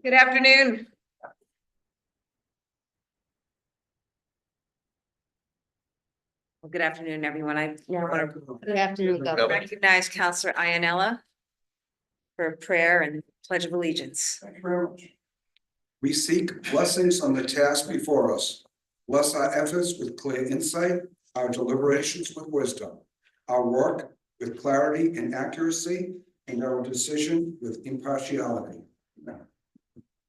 Good afternoon. Well, good afternoon, everyone. I now want to Good afternoon, Governor. recognize Counselor Ianella for prayer and pledge of allegiance. Thank you very much. We seek blessings on the task before us. Bless our efforts with clear insight, our deliberations with wisdom, our work with clarity and accuracy, and our decision with impartiality.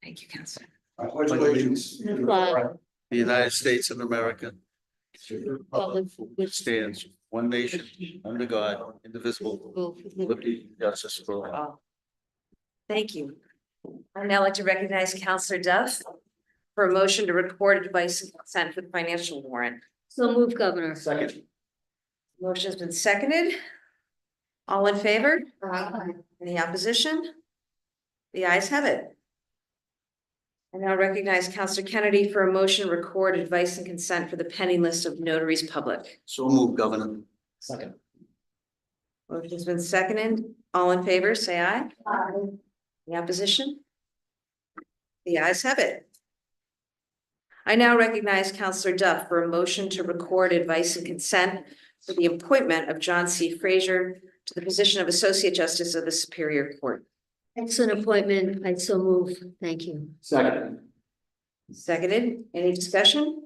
Thank you, Counselor. I pledge allegiance to the flag The United States of America, to the Republic for which stands one nation under God, indivisible, with liberty and justice for all. all. Thank you. I'd now like to recognize Counselor Duff for a motion to record advice and consent for the financial warrant. So move, Governor. Second. Motion's been seconded. All in favor? Any opposition? The ayes have it. I now recognize Counselor Kennedy for a motion to record advice and consent for the pending list of notaries public. So move, Governor. Second. Motion's been seconded. All in favor, say aye. Any opposition? The ayes have it. I now recognize Counselor Duff for a motion to record advice and consent for the appointment of John C. Fraser to the position of Associate Justice of the Superior Court. Excellent appointment. I so move. Thank you. Second. Seconded. Any discussion?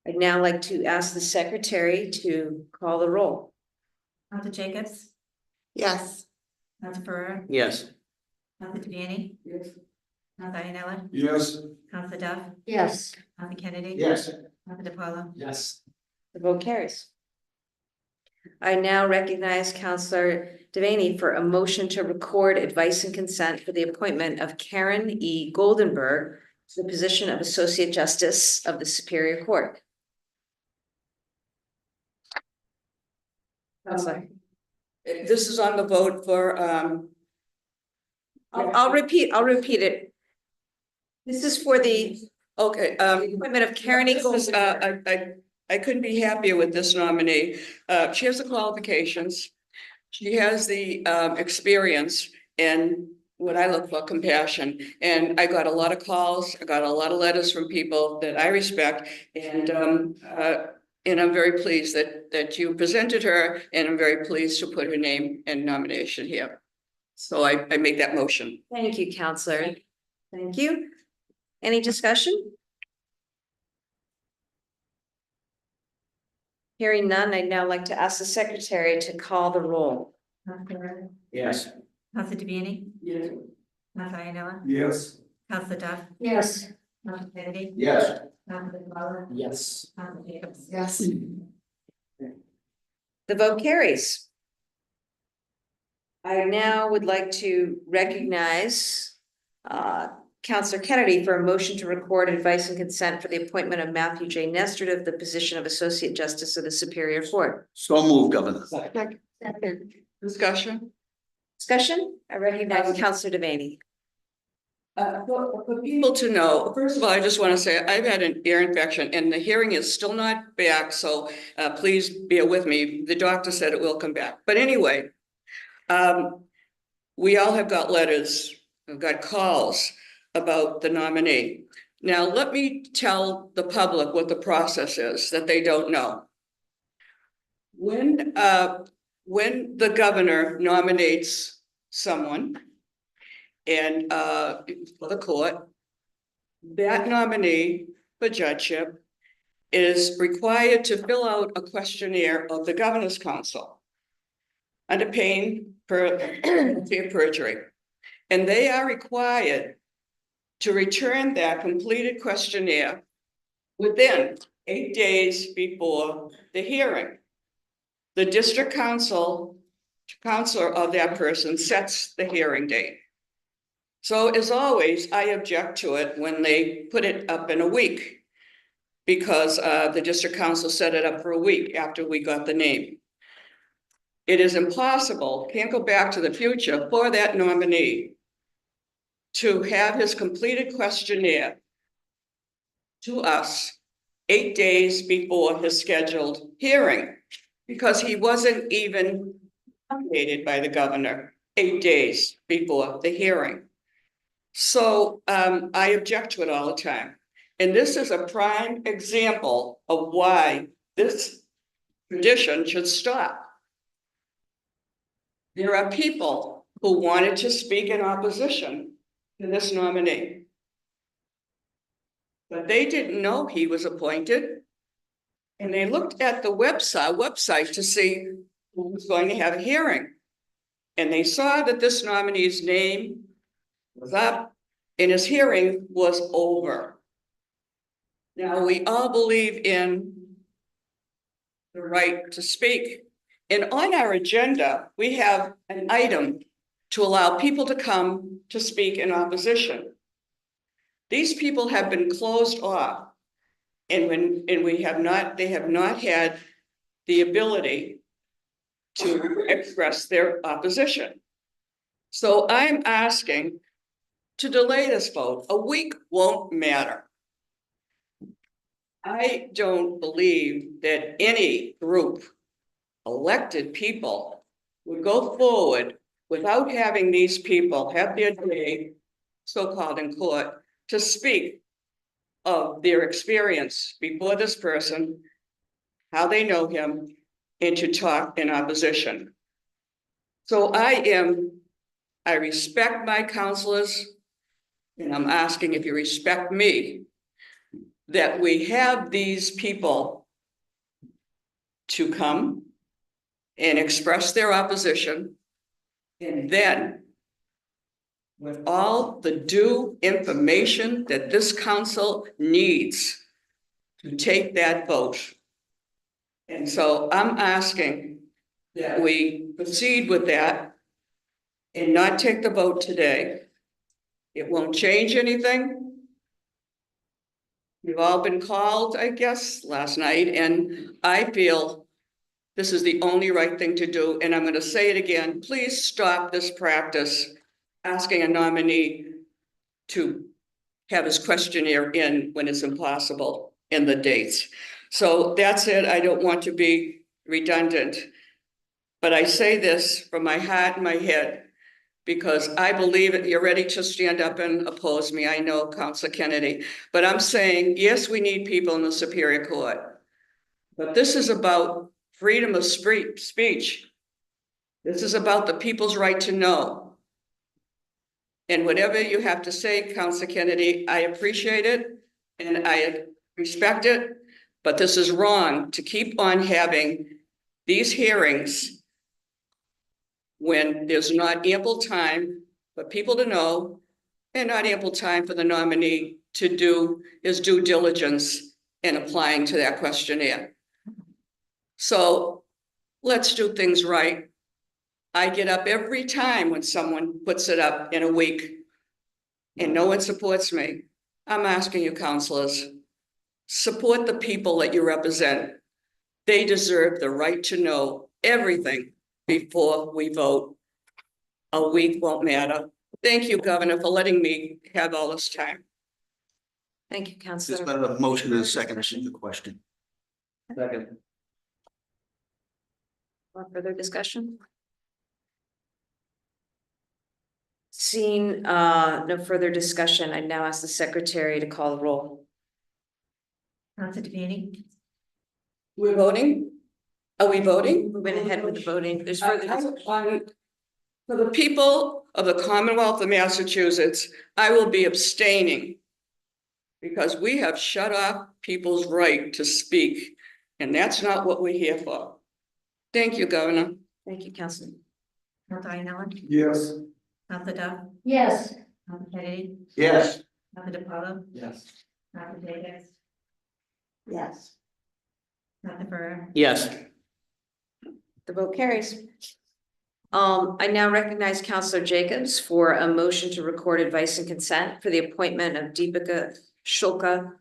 I'd now like to ask the secretary to call the roll. Counselor Jacobs, Yes. Counselor Ferrer, Yes. Counselor Devaney. Yes. Counselor Ianella, Yes. Counselor Duff, Yes. Counselor Kennedy. Yes. Counselor DePaula. Yes. The vote carries. I now recognize Counselor Devaney for a motion to record advice and consent for the appointment of Karen E. Goldenberg to the position of Associate Justice of the Superior Court. Counselor. This is on the vote for, I'll repeat it. This is for the okay, appointment of Karen E. Goldenberg. I couldn't be happier with this nominee. She has the qualifications. She has the experience and what I look for, compassion. And I got a lot of calls, I got a lot of letters from people that I respect. And I'm very pleased that you presented her, and I'm very pleased to put her name and nomination here. So I make that motion. Thank you, Counselor. Thank you. Any discussion? Hearing none, I'd now like to ask the secretary to call the roll. Counselor Ferrer, Yes. Counselor Devaney, Yes. Counselor Ianella, Yes. Counselor Duff, Yes. Counselor Kennedy. Yes. Counselor DePaula, Yes. Counselor Jacobs. Yes. The vote carries. I now would like to recognize Counselor Kennedy for a motion to record advice and consent for the appointment of Matthew J. Nestor to the position of Associate Justice of the Superior Court. So move, Governor. Second. Discussion? Discussion? I recognize Counselor Devaney. For people to know, first of all, I just want to say I've had an ear infection and the hearing is still not back, so please bear with me. The doctor said it will come back. But anyway, we all have got letters, we've got calls about the nominee. Now, let me tell the public what the process is that they don't know. When the governor nominates someone and for the court, that nominee for judgeship is required to fill out a questionnaire of the governor's council under pain of perjury. And they are required to return that completed questionnaire within 8 days before the hearing. The district counselor of that person sets the hearing date. So as always, I object to it when they put it up in a week because the district council set it up for a week after we got the name. It is impossible, can't go back to the future, for that nominee to have his completed questionnaire to us 8 days before his scheduled hearing, because he wasn't even nominated by the governor 8 days before the hearing. So I object to it all the time. And this is a prime example of why this tradition should stop. There are people who wanted to speak in opposition to this nominee. But they didn't know he was appointed. And they looked at the website to see who was going to have a hearing. And they saw that this nominee's name was up and his hearing was over. Now, we all believe in the right to speak. And on our agenda, we have an item to allow people to come to speak in opposition. These people have been closed off. And they have not had the ability to express their opposition. So I'm asking to delay this vote. A week won't matter. I don't believe that any group, elected people, would go forward without having these people have their day, so-called in court, to speak of their experience before this person, how they know him, and to talk in opposition. So I respect my counselors, and I'm asking if you respect me, that we have these people to come and express their opposition, and then with all the due information that this council needs to take that vote. And so I'm asking that we proceed with that and not take the vote today. It won't change anything. You've all been called, I guess, last night, and I feel this is the only right thing to do. And I'm going to say it again, please stop this practice, asking a nominee to have his questionnaire in when it's impossible in the dates. So that's it. I don't want to be redundant, but I say this from my heart and my head, because I believe that you're ready to stand up and oppose me. I know, Councilor Kennedy, but I'm saying, yes, we need people in the Superior Court, but this is about freedom of speech. This is about the people's right to know. And whatever you have to say, Councilor Kennedy, I appreciate it and I respect it, but this is wrong to keep on having these hearings when there's not ample time for people to know and not ample time for the nominee to do his due diligence in applying to that questionnaire. So let's do things right. I get up every time when someone puts it up in a week and no one supports me. I'm asking you, councilors, support the people that you represent. They deserve the right to know everything before we vote. A week won't matter. Thank you, Governor, for letting me have all this time. Thank you, There's Councilor. been a motion and a second. I see the question. Second. Further discussion? Seeing no further discussion, I now ask the secretary to call the roll. Councilor Devaney, We're voting? Are we voting? Moving ahead with the voting. There's further. For the people of the Commonwealth of Massachusetts, I will be abstaining because we have shut off people's right to speak, and that's not what we're here for. Thank you, Governor. Thank you, Councilor. Councilor Iannella, Yes. Councilor Duff, Yes. Councilor Kennedy, Yes. Councilor DePaulo, Yes. Councilor Davis, Yes. Councilor Burr, Yes. The vote carries. I now recognize Councilor Jacobs for a motion to record advice and consent for the appointment of Shukla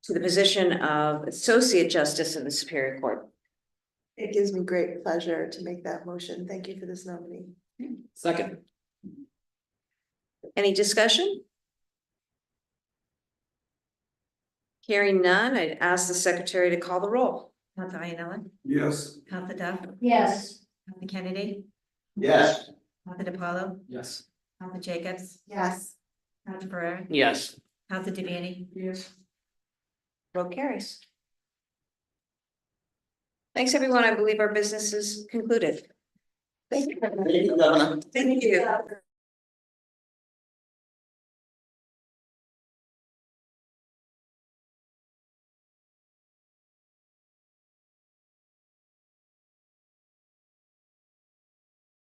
to the position of Associate Justice in the Superior Court. It gives me great pleasure to make that motion. Thank you for this nominee. Second. Any discussion? Hearing none, I'd ask the secretary to call the roll. Councilor Iannella, Yes. Councilor Duff, Yes. Councilor Kennedy, Yes. Counselor DiPaolo, Yes. Counselor Jacobs, Yes. Counselor Pereira, Yes. Counselor Devaney. Yes. Vote carries. Thanks, everyone. I believe our business is concluded. Thank you, Governor. Thank you.